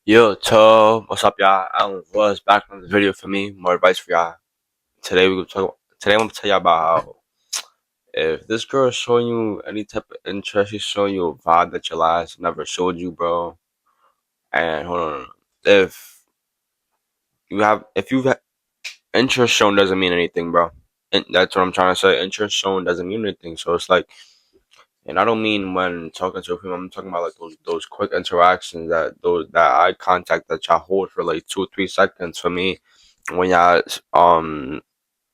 Yo, Tub, what's up, y'all? Alan was back on the video for me. More advice for y'all. Today I'm gonna tell y'all about how if this girl is showing you any type of interest, she's showing you a vibe that your last never showed you, bro. And hold on, if if you've interest shown doesn't mean anything, bro. And that's what I'm trying to say. Interest shown doesn't mean anything. So it's like, and I don't mean when talking to a female. I'm talking about like those quick interactions, that eye contact that y'all hold for like 2 or 3 seconds. For me, when y'all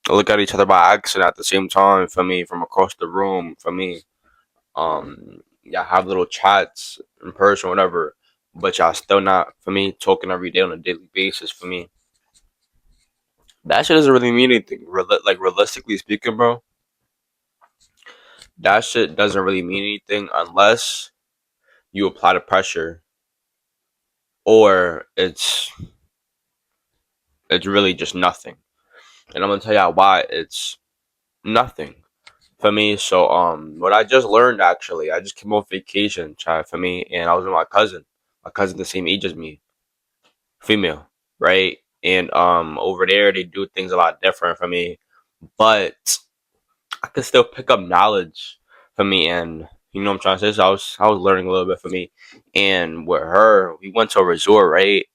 look at each other by accident at the same time, for me, from across the room, for me, y'all have little chats in person, whatever, but y'all still not, for me, talking every day on a daily basis. For me, that shit doesn't really mean anything. Like realistically speaking, bro, that shit doesn't really mean anything unless you apply the pressure, or it's really just nothing. And I'm gonna tell y'all why it's nothing for me. So what I just learned, actually, I just came off vacation, child, for me, and I was with my cousin. My cousin the same age as me, female, right? And over there they do things a lot different for me, but I could still pick up knowledge for me, and you know what I'm trying to say. So I was learning a little bit for me, and with her we went to a resort, right?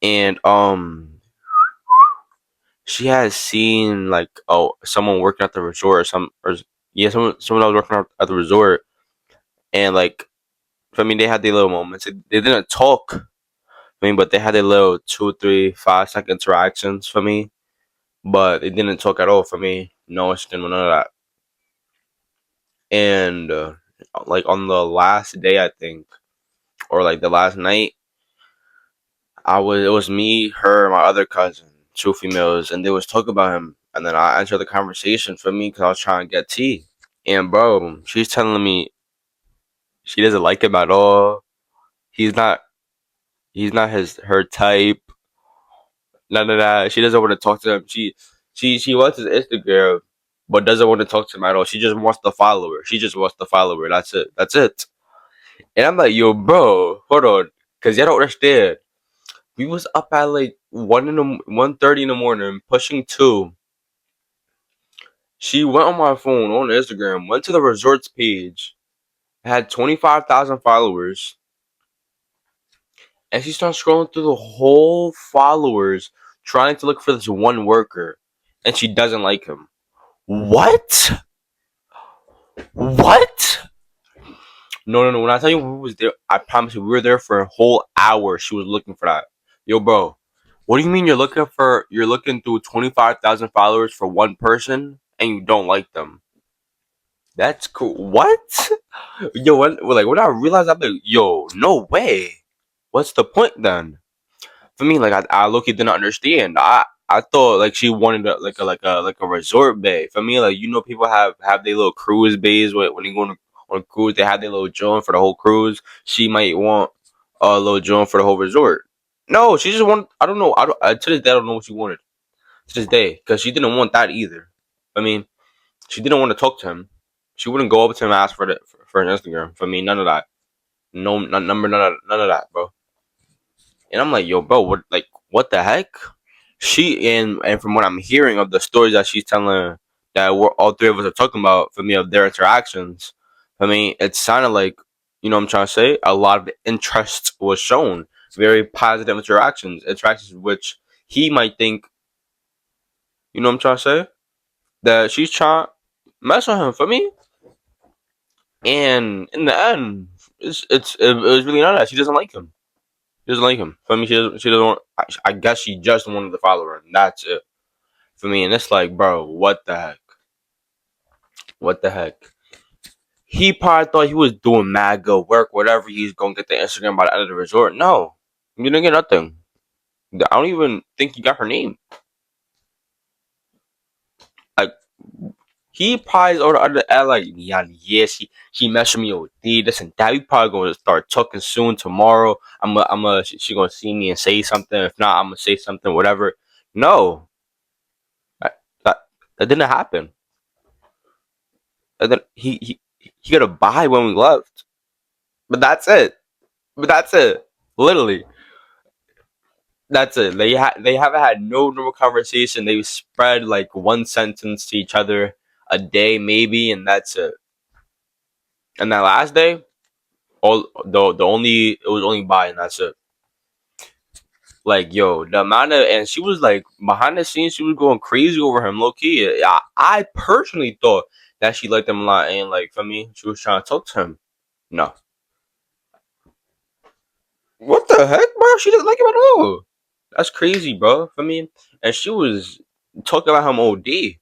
And she had seen like, oh, someone working at the resort, or yeah, someone that was working at the resort, and like, for me, they had their little moments. They didn't talk, but they had their little 2, 3, 5 second interactions for me, but they didn't talk at all for me. No, she didn't know none of that. And like on the last day, I think, or like the last night, it was me, her, my other cousin, two females, and they was talking about him. And then I entered the conversation for me because I was trying to get tea. And bro, she's telling me she doesn't like him at all. He's not he's not her type. None of that. She doesn't want to talk to him. She wants his Instagram, but doesn't want to talk to him at all. She just wants the follower. She just wants the follower. That's it. That's it. And I'm like, yo, bro, hold on, cause you don't understand. We was up at like 1:30 in the morning, pushing 2. She went on my phone on Instagram, went to the resorts page, had 25,000 followers, and she started scrolling through the whole followers, trying to look for this one worker, and she doesn't like him. What? What? No, no, no. When I tell you we was there, I promise you we were there for a whole hour. She was looking for that. Yo, bro, what do you mean you're looking through 25,000 followers for one person and you don't like them? That's cool. What? Yo, when I realized, I'm like, yo, no way. What's the point then? For me, like, I look, didn't understand. I thought like she wanted like a resort bay. For me, like, people have their little cruise bays when you go on a cruise. They have their little joint for the whole cruise. She might want a little joint for the whole resort. No, she just wanted. I don't know. To this day I don't know what she wanted. To this day, because she didn't want that either. I mean, she didn't want to talk to him. She wouldn't go up to him and ask for his Instagram. For me, none of that. No, number, none of that, bro. And I'm like, yo, bro, what the heck? And from what I'm hearing of the stories that she's telling, that we're all three of us are talking about, for me, of their interactions, I mean, it sounded like, what I'm trying to say, a lot of interest was shown, very positive interactions which he might think, what I'm trying to say, that she's trying to mess with him for me. And in the end, it was really not that. She doesn't like him. She doesn't like him. For me, she doesn't want. I guess she just wanted to follow her, and that's it for me. And it's like, bro, what the heck? What the heck? He probably thought he was doing mad good work, whatever. He's gonna get the Instagram by the end of the resort. No, you didn't get nothing. I don't even think you got her name. Like, he probably is over the other end, like, yeah, yeah, she messed with me with this and that. We probably gonna start talking soon tomorrow. She gonna see me and say something. If not, I'm gonna say something, whatever. No, that that, that didn't happen. And then he got a bye when we left. But that's it. But that's it. Literally. That's it. They haven't had no normal conversation. They spread like one sentence to each other a day maybe, and that's it. And that last day, all the only it was only by, and that's it. Like yo, the amount of, and she was like behind the scenes, she was going crazy over him, low key. I personally thought that she liked him a lot, and like for me, she was trying to talk to him. No, what the heck, bro? She didn't like him at all. That's crazy, bro. For me, and she was talking about him OD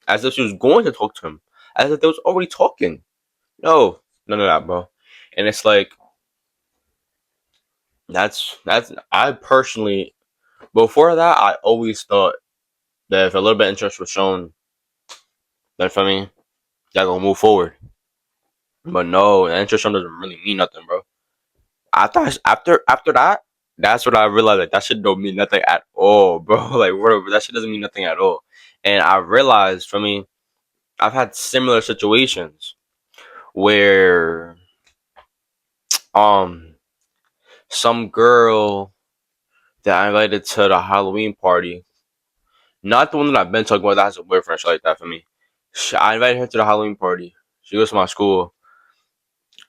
as if she was going to talk to him, as if they was already talking. No, none of that, bro. And it's like that's I personally, before that I always thought that if a little bit of interest was shown, then for me, y'all gonna move forward. But no, the interest shown doesn't really mean nothing, bro. I thought after that, that's what I realized. Like that shit don't mean nothing at all, bro. Like whatever, that shit doesn't mean nothing at all. And I realized for me, I've had similar situations where um some girl that I invited to the Halloween party, not the one that I've been talking about that has a boyfriend, shit like that for me. I invited her to the Halloween party. She goes to my school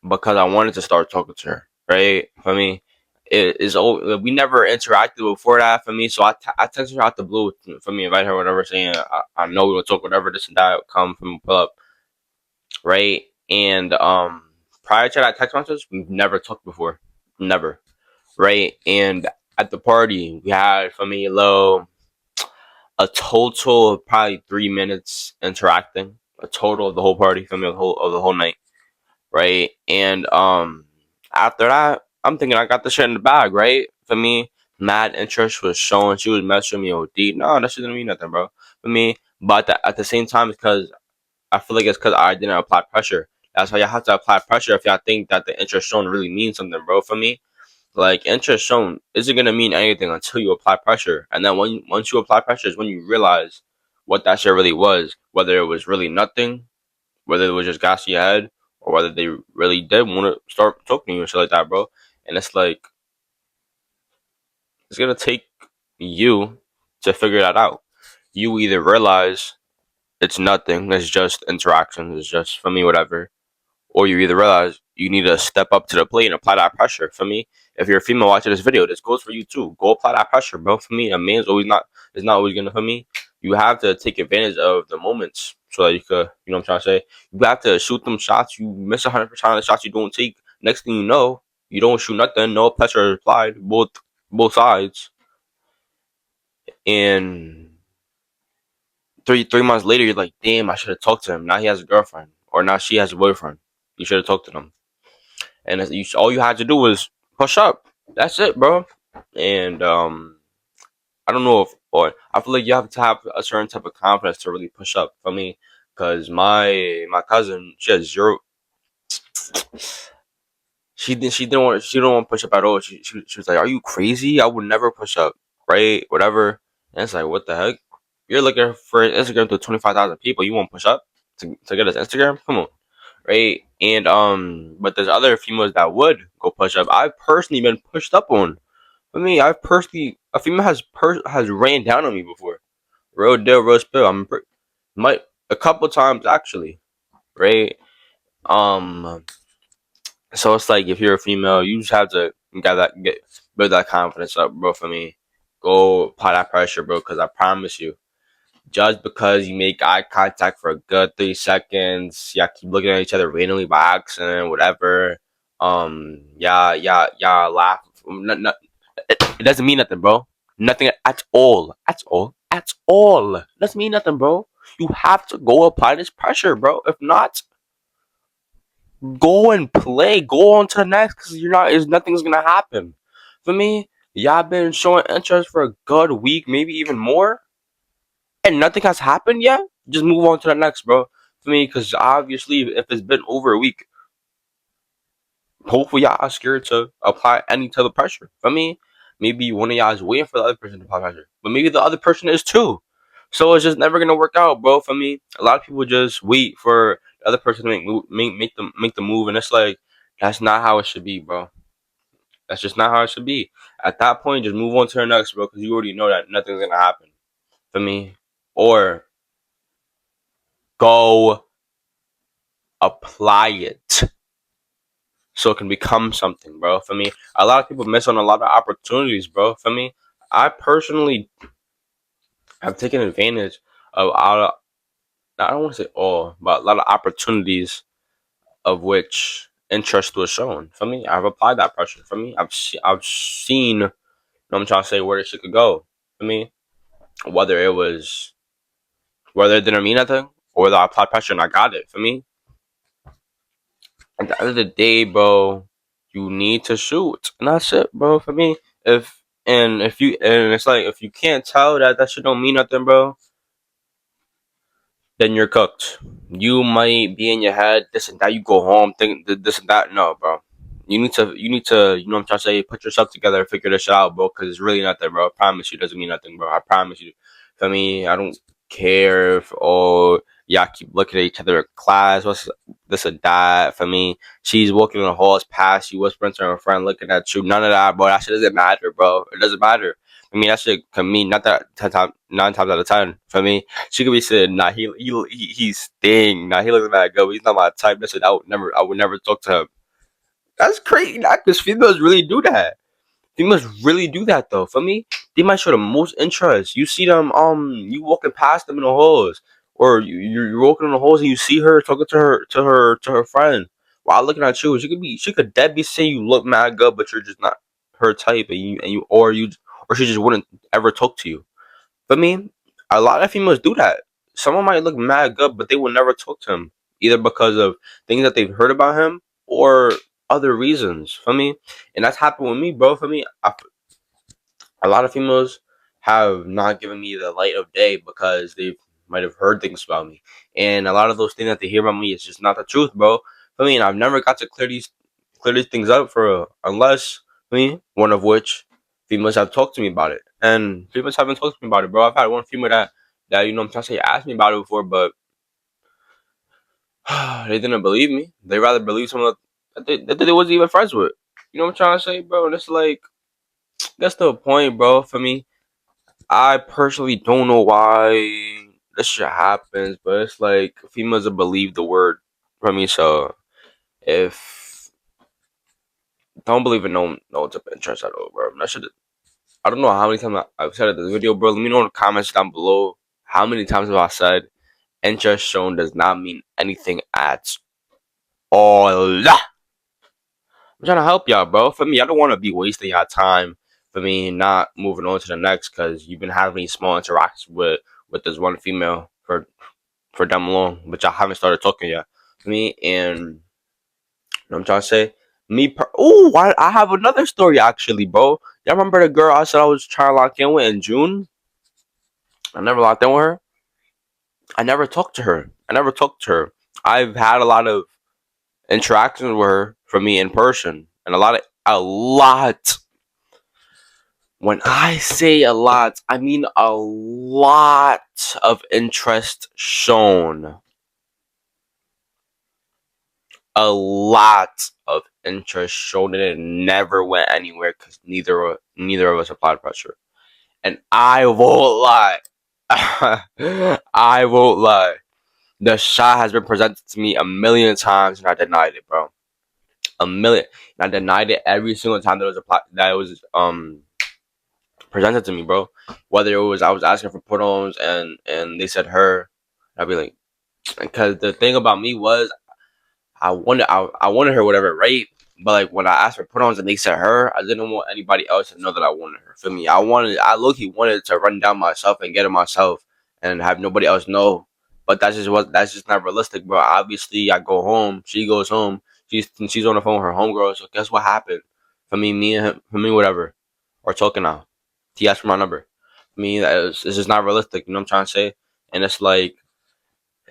because I wanted to start talking to her, right? For me, it is we never interacted before that for me, so I texted her out the blue for me, invite her, whatever, saying I know we'll talk, whatever, this and that, come from pull up, right? And prior to that text message, we've never talked before, never, right? And at the party, we had for me a total of probably 3 minutes interacting, a total of the whole party for me, of the whole night, right? And after that, I'm thinking I got the shit in the bag, right? For me, mad interest was showing. She was messaging me OD. No, that shit didn't mean nothing, bro. For me, but at the same time, because I feel like it's because I didn't apply pressure. That's why you have to apply pressure if y'all think that the interest shown really means something, bro. For me, like interest shown isn't gonna mean anything until you apply pressure, and then once you apply pressure is when you realize what that shit really was. Whether it was really nothing, whether it was just gas in your head, or whether they really did want to start talking to you and shit like that, bro. And it's like it's gonna take you to figure that out. You either realize it's nothing, it's just interactions, it's just for me whatever, or you either realize you need to step up to the plate and apply that pressure. For me, if you're a female watching this video, this goes for you too. Go apply that pressure, bro. For me, a man's always not is not always gonna. For me, you have to take advantage of the moments so that you could, you know what I'm trying to say. You have to shoot them shots. You miss 100% of the shots you don't take. Next thing you know, you don't shoot nothing. No pressure is applied, both sides, and three months later, you're like, damn, I should have talked to him. Now he has a girlfriend, or now she has a boyfriend. You should have talked to them. And all you had to do was push up. That's it, bro. And I don't know if, or I feel like you have to have a certain type of confidence to really push up. For me, because my cousin, she has zero. She didn't want to push up at all. She was like, "Are you crazy? I would never push up, right? Whatever." And it's like, what the heck? You're looking for Instagram to 25,000 people. You won't push up to get us Instagram? Come on, right? And but there's other females that would go push up. I've personally been pushed up on. I mean, a female has ran down on me before. Real deal, real spill. Might a couple times actually, right? Um, so it's like if you're a female, you just have to build that confidence up, bro. For me, go apply that pressure, bro. Because I promise you, just because you make eye contact for a good 3 seconds, yeah, keep looking at each other randomly by accident, whatever. Yeah, laugh. It doesn't mean nothing, bro. Nothing at all. At all. It doesn't mean nothing, bro. You have to go apply this pressure, bro. If not, go and play. Go on to the next, because you're not. Is nothing's gonna happen. For me, y'all been showing interest for a good week, maybe even more, and nothing has happened yet. Just move on to the next, bro. For me, because obviously, if it's been over a week, hopefully y'all are scared to apply any type of pressure. For me, maybe one of y'all is waiting for the other person to apply pressure, but maybe the other person is too. So it's just never gonna work out, bro. For me, a lot of people just wait for the other person to make the move, and it's like that's not how it should be, bro. That's just not how it should be. At that point, just move on to the next, bro, because you already know that nothing's gonna happen for me. Or go apply it so it can become something, bro. For me, a lot of people miss on a lot of opportunities, bro. For me, I personally have taken advantage of I don't want to say all, but a lot of opportunities of which interest was shown. For me, I've applied that pressure. For me, I've seen. You know what I'm trying to say where this shit could go. For me, whether it was whether it didn't mean nothing or whether I applied pressure and I got it. For me, at the end of the day, bro, you need to shoot, and that's it, bro. For me, if it's like if you can't tell that shit don't mean nothing, bro, then you're cooked. You might be in your head this and that. You go home think this and that. No, bro. You need to, you know what I'm trying to say, put yourself together, figure this shit out, bro, because it's really nothing, bro. I promise you, it doesn't mean nothing, bro. I promise you. For me, I don't care if, oh, y'all keep looking at each other in class, what's this or that. For me, she's walking in the halls past you, whispering to her friend, looking at you. None of that, bro. That shit doesn't matter, bro. It doesn't matter. I mean, that shit can mean not that 9 times out of 10. For me, she could be saying, nah, he's sting. Nah, he looks mad good. He's not my type. Listen, I would never talk to him. That's crazy, because females really do that. Females really do that, though. For me, they might show the most interest. You see them, you walking past them in the halls, or you're walking in the halls and you see her talking to her friend while looking at you. She could dead be saying you look mad good, but you're just not her type, or she just wouldn't ever talk to you. For me, a lot of females do that. Someone might look mad good, but they will never talk to him, either because of things that they've heard about him or other reasons. For me, and that's happened with me, bro. For me, a lot of females have not given me the light of day because they might have heard things about me, and a lot of those things that they hear about me is just not the truth, bro. I mean, I've never got to clear these things up unless one of which females have talked to me about it, and females haven't talked to me about it, bro. I've had one female that you know what I'm trying to say asked me about it before, but they didn't believe me. They rather believe someone that they wasn't even friends with. You know what I'm trying to say, bro? And it's like that's the point, bro. For me, I personally don't know why this shit happens, but it's like females will believe the word from me. So if don't believe in no type of interest at all, bro. I don't know how many times I've said it in this video, bro. Let me know in the comments down below how many times have I said interest shown does not mean anything at all. I'm trying to help y'all, bro. For me, I don't want to be wasting y'all time. For me, not moving on to the next because you've been having these small interactions with this one female for damn long, but y'all haven't started talking yet. Me and you know what I'm trying to say. I have another story actually, bro. Y'all remember the girl I said I was trying to lock in with in June? I never locked in with her. I never talked to her. I've had a lot of interactions with her for me in person, and a lot. When I say a lot, I mean a lot of interest shown. A lot of interest shown, and it never went anywhere because neither of us applied pressure. And I won't lie. I won't lie. The shot has been presented to me a million times, and I denied it, bro. A million. And I denied it every single time that it was presented to me, bro. Whether it was I was asking for put-ons and they said her, I'd be like, because the thing about me was I wanted her, whatever, right? But like when I asked for put-ons and they said her, I didn't want anybody else to know that I wanted her. For me, I low-key wanted to run down myself and get it myself and have nobody else know. But that's just not realistic, bro. Obviously, I go home, she goes home, she's on the phone with her homegirl. So guess what happened? Me and him, for me, whatever. We're talking now. He asked for my number. For me, it's just not realistic. You know what I'm trying to say? And it's like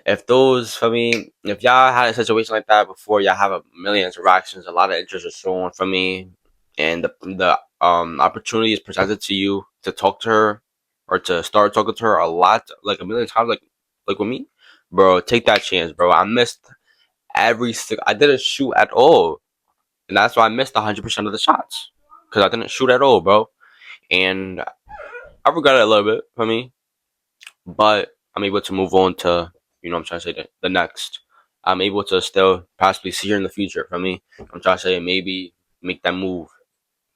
if y'all had a situation like that before, y'all have a million interactions, a lot of interest is shown from me, and the opportunity is presented to you to talk to her or to start talking to her a lot, like a million times, like with me, bro. Take that chance, bro. I didn't shoot at all, and that's why I missed 100% of the shots. because I didn't shoot at all, bro. And I regret it a little bit for me, but I'm able to move on to, I'm trying to say the next. I'm able to still possibly see her in the future for me. I'm trying to say maybe make that move.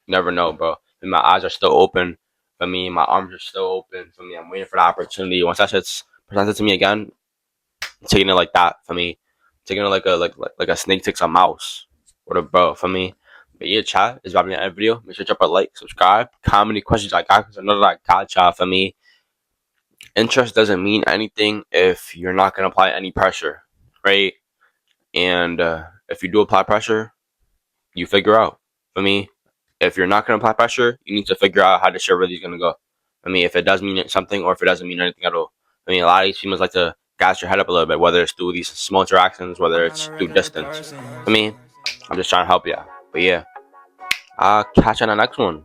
You never know, bro. And my eyes are still open for me. My arms are still open for me. I'm waiting for the opportunity. Once that shit's presented to me again, I'm taking it like that for me. I'm taking it like a snake takes a mouse. What a bro for me. But yeah, chat is about to be the video. Make sure to drop a like, subscribe, comment any questions I got because I know that I got y'all for me. Interest doesn't mean anything if you're not gonna apply any pressure, right? And if you do apply pressure, you figure out. For me, if you're not gonna apply pressure, you need to figure out how the shit really is gonna go. I mean, if it does mean something or if it doesn't mean anything at all. I mean, a lot of these females like to gas your head up a little bit, whether it's through these small interactions, whether it's through distance. I mean, I'm just trying to help you. But yeah, I'll catch you on the next one.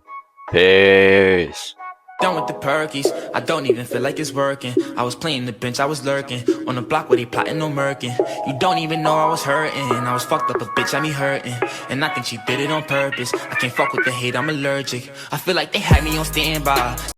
Peace. Done with the perkies, I don't even feel like it's working. I was playing the bench, I was lurking on the block where they plotting no murking. You don't even know I was hurting. I was fucked up, a bitch, had me hurting. And I think she did it on purpose. I can't fuck with the hate, I'm allergic. I feel like they had me on standby.